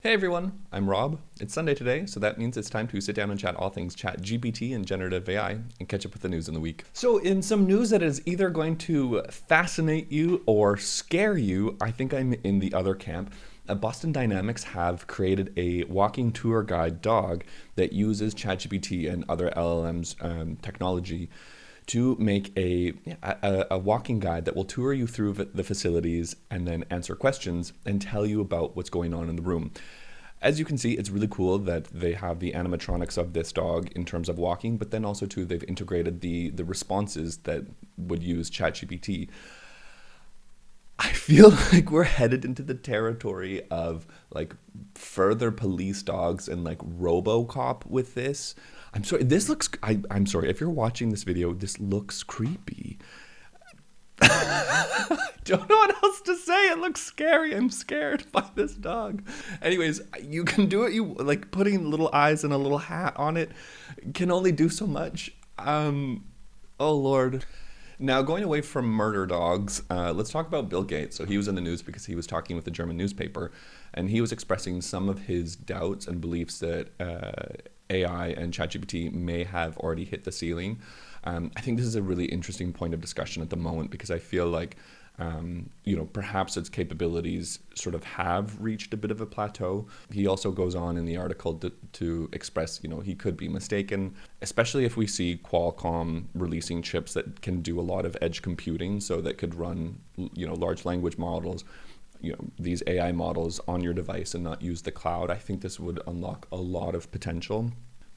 Hey everyone, I'm Rob. It's Sunday today, so that means it's time to sit down and chat all things chat GPT and generative AI and catch up with the news in the week. So in some news that is either going to fascinate you or scare you, I think I'm in the other camp. Boston Dynamics have created a walking tour guide dog that uses ChatGPT and other LLMs technology to make a walking guide that will tour you through the facilities and then answer questions and tell you about what's going on in the room. As you can see, it's really cool that they have the animatronics of this dog in terms of walking, but then also too they've integrated the responses that would use ChatGPT. I feel like we're headed into the territory of like further police dogs and like RoboCop with this. I'm sorry, I'm sorry, if you're watching this video, this looks creepy. I don't know what else to say. It looks scary. I'm scared by this dog. Anyways, you can do it. You like putting little eyes and a little hat on it can only do so much. Oh Lord. Now, going away from murder dogs, let's talk about Bill Gates. So he was in the news because he was talking with a German newspaper, and he was expressing some of his doubts and beliefs that AI and ChatGPT may have already hit the ceiling. I think this is a really interesting point of discussion at the moment because I feel like perhaps its capabilities sort of have reached a bit of a plateau. He also goes on in the article to express, he could be mistaken, especially if we see Qualcomm releasing chips that can do a lot of edge computing, so that could run, large language models, these AI models on your device and not use the cloud. I think this would unlock a lot of potential.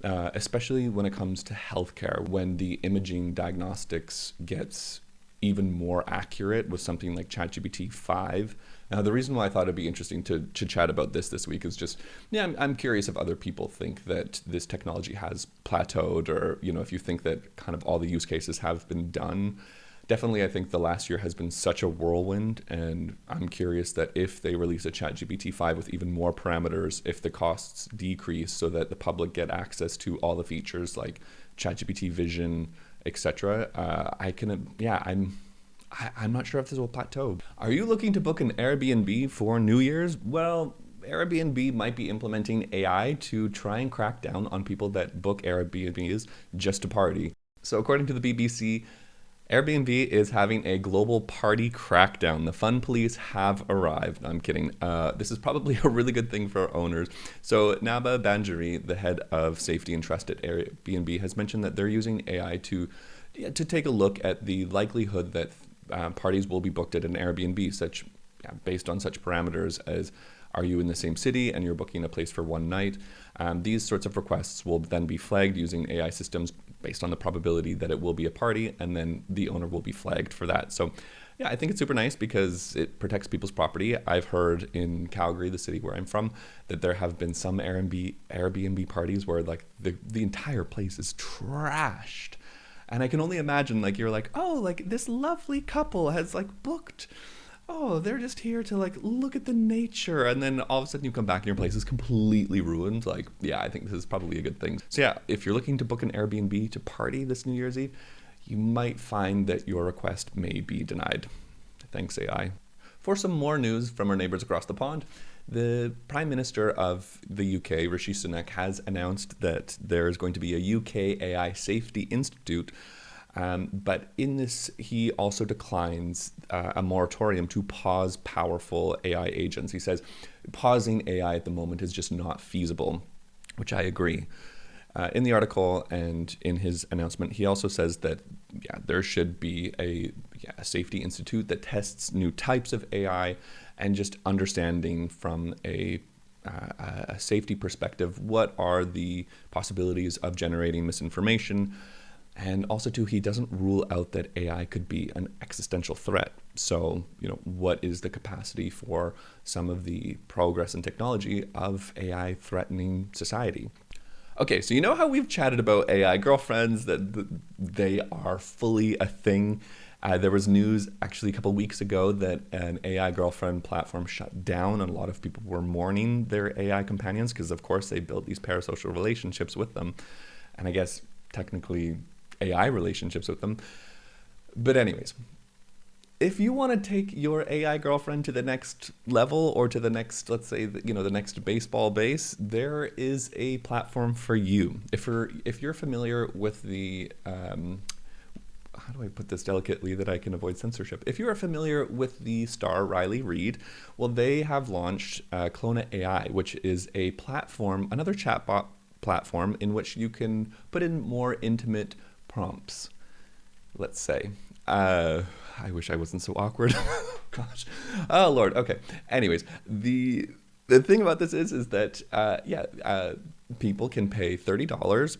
Especially when it comes to healthcare, when the imaging diagnostics gets even more accurate with something like ChatGPT 5. Now, the reason why I thought it'd be interesting to chat about this week is just, I'm curious if other people think that this technology has plateaued, or, if you think that kind of all the use cases have been done. Definitely, I think the last year has been such a whirlwind, and I'm curious that if they release a ChatGPT 5 with even more parameters, if the costs decrease so that the public get access to all the features like ChatGPT Vision, etc. I'm not sure if this will plateau. Are you looking to book an Airbnb for New Year's? Well, Airbnb might be implementing AI to try and crack down on people that book Airbnbs just to party. So according to the BBC, Airbnb is having a global party crackdown. The fun police have arrived. No, I'm kidding. This is probably a really good thing for owners. So Naba Banjari, the head of safety and trust at Airbnb, has mentioned that they're using AI to take a look at the likelihood that parties will be booked at an Airbnb, based on such parameters as, are you in the same city and you're booking a place for one night? These sorts of requests will then be flagged using AI systems based on the probability that it will be a party, and then the owner will be flagged for that. So I think it's super nice because it protects people's property. I've heard in Calgary, the city where I'm from, that there have been some Airbnb parties where like the entire place is trashed. And I can only imagine, like, you're like, oh, like this lovely couple has like booked, oh, they're just here to like look at the nature, and then all of a sudden you come back and your place is completely ruined. Like, I think this is probably a good thing. So if you're looking to book an Airbnb to party this New Year's Eve, you might find that your request may be denied. Thanks, AI. For some more news from our neighbors across the pond, the Prime Minister of the UK, Rishi Sunak, has announced that there is going to be a UK AI Safety Institute. But in this, he also declines a moratorium to pause powerful AI agents. He says pausing AI at the moment is just not feasible, which I agree. In the article and in his announcement, he also says that there should be a safety institute that tests new types of AI, and just understanding from a safety perspective, what are the possibilities of generating misinformation. And also, too, he doesn't rule out that AI could be an existential threat. So, what is the capacity for some of the progress in technology of AI threatening society? Okay, so how we've chatted about AI girlfriends, that they are fully a thing. There was news actually a couple weeks ago that an AI girlfriend platform shut down, and a lot of people were mourning their AI companions because, of course, they built these parasocial relationships with them. And I guess technically AI relationships with them. But anyways, If you want to take your AI girlfriend to the next level or to the next, let's say, the next baseball base, there is a platform for you. If you're familiar with the how do I put this delicately that I can avoid censorship? If you are familiar with the star Riley Reid, well, they have launched Clona.AI, which is a platform, another chatbot platform in which you can put in more intimate prompts, let's say. I wish I wasn't so awkward. Gosh. Oh, Lord. Okay. Anyways, the thing about this is that, people can pay $30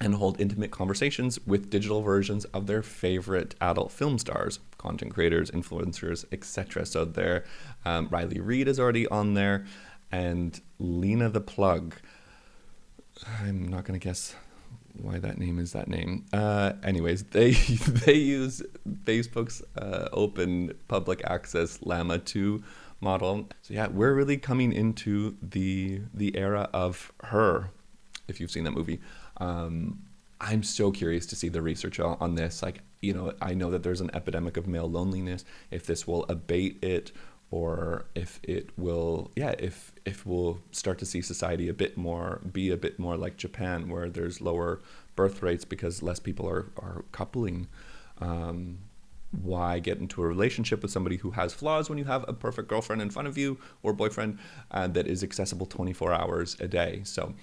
and hold intimate conversations with digital versions of their favorite adult film stars, content creators, influencers, etc. So there, Riley Reid is already on there, and Lena the Plug. I'm not going to guess why that name is that name. Anyways, they use Facebook's open public access Llama 2 model. So yeah, we're really coming into the era of Her, if you've seen that movie. I'm so curious to see the research on this. Like, I know that there's an epidemic of male loneliness. If this will abate it, or if it will, if we'll start to see society be a bit more like Japan, where there's lower birth rates because less people are coupling. Why get into a relationship with somebody who has flaws when you have a perfect girlfriend in front of you or boyfriend that is accessible 24 hours a day? So,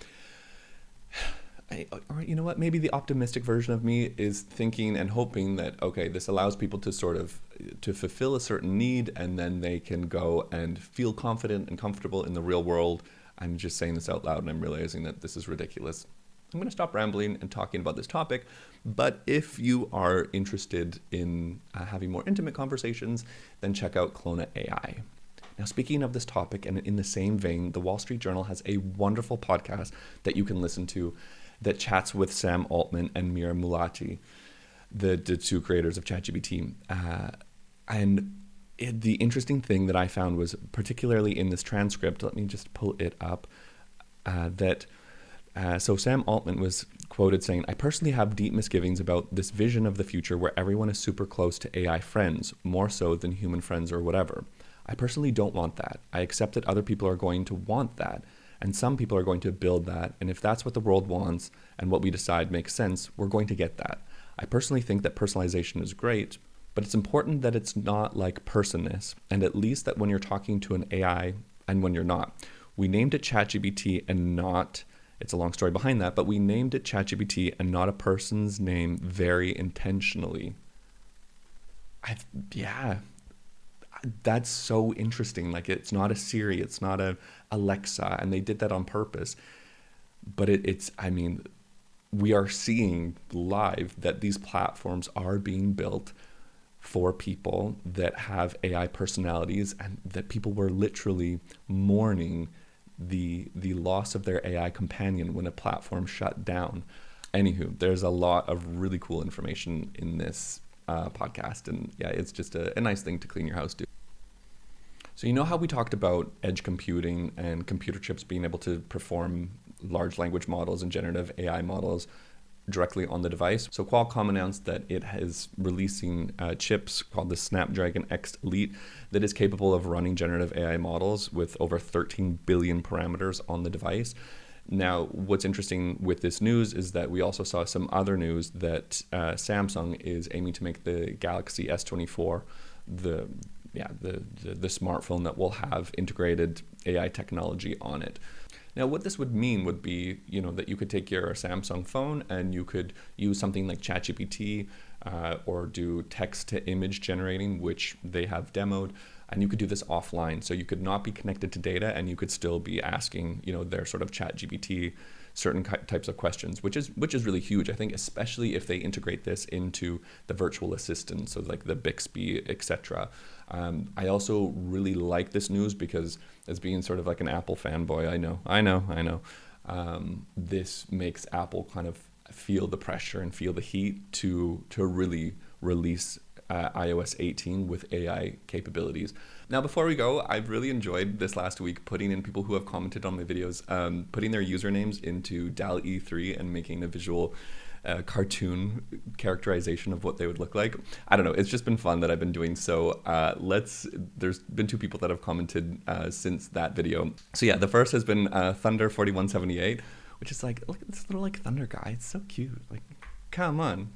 you know what? Maybe the optimistic version of me is thinking and hoping that, okay, this allows people to sort of to fulfill a certain need, and then they can go and feel confident and comfortable in the real world. I'm just saying this out loud, and I'm realizing that this is ridiculous. I'm going to stop rambling and talking about this topic. But if you are interested in having more intimate conversations, then check out Clona.AI. Now, speaking of this topic, and in the same vein, the Wall Street Journal has a wonderful podcast that you can listen to that chats with Sam Altman and Mira Mulati, the two creators of ChatGPT. The interesting thing that I found was, particularly in this transcript, let me just pull it up, so Sam Altman was quoted saying, "I personally have deep misgivings about this vision of the future where everyone is super close to AI friends, more so than human friends or whatever. I personally don't want that. I accept that other people are going to want that, and some people are going to build that, and if that's what the world wants and what we decide makes sense, we're going to get that. I personally think that personalization is great, but it's important that it's not like personness, and at least that when you're talking to an AI and when you're not. We named it ChatGPT and not, it's a long story behind that, but we named it ChatGPT and not a person's name very intentionally." That's so interesting. Like, it's not a Siri, it's not a Alexa, and they did that on purpose. But we are seeing live that these platforms are being built for people that have AI personalities, and that people were literally mourning the loss of their AI companion when a platform shut down. Anywho, there's a lot of really cool information in this podcast, and yeah, it's just a nice thing to clean your house to. So you know how we talked about edge computing and computer chips being able to perform large language models and generative AI models directly on the device? So Qualcomm announced that it is releasing chips called the Snapdragon X Elite that is capable of running generative AI models with over 13 billion parameters on the device. Now, what's interesting with this news is that we also saw some other news that Samsung is aiming to make the Galaxy S24 the smartphone that will have integrated AI technology on it. Now, what this would mean would be, that you could take your Samsung phone and you could use something like ChatGPT or do text-to-image generating, which they have demoed, and you could do this offline. So you could not be connected to data, and you could still be asking, their sort of ChatGPT certain types of questions, which is really huge. I think especially if they integrate this into the virtual assistant, so like the Bixby, etc. I also really like this news because, as being sort of like an Apple fanboy, I know. This makes Apple kind of feel the pressure and feel the heat to really release iOS 18 with AI capabilities. Now, before we go, I've really enjoyed this last week putting in people who have commented on my videos, putting their usernames into DALL-E 3 and making a visual cartoon characterization of what they would look like. I don't know. It's just been fun that I've been doing. So there's been 2 people that have commented since that video. So yeah, the first has been Thunder4178, which is like, look at this little like thunder guy. It's so cute. Like, come on.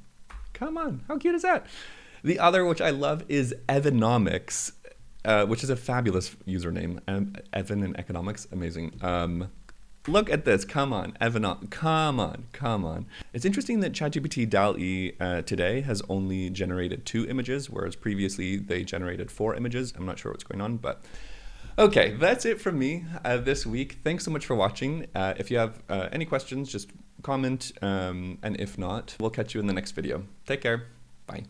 How cute is that? The other, which I love, is Evanomics, which is a fabulous username. Evan in economics, amazing. Look at this. Come on, come on. It's interesting that ChatGPT DALL-E today has only generated 2 images, whereas previously they generated 4 images. I'm not sure what's going on, but okay, that's it from me this week. Thanks so much for watching. If you have any questions, just comment, and if not, we'll catch you in the next video. Take care. Bye.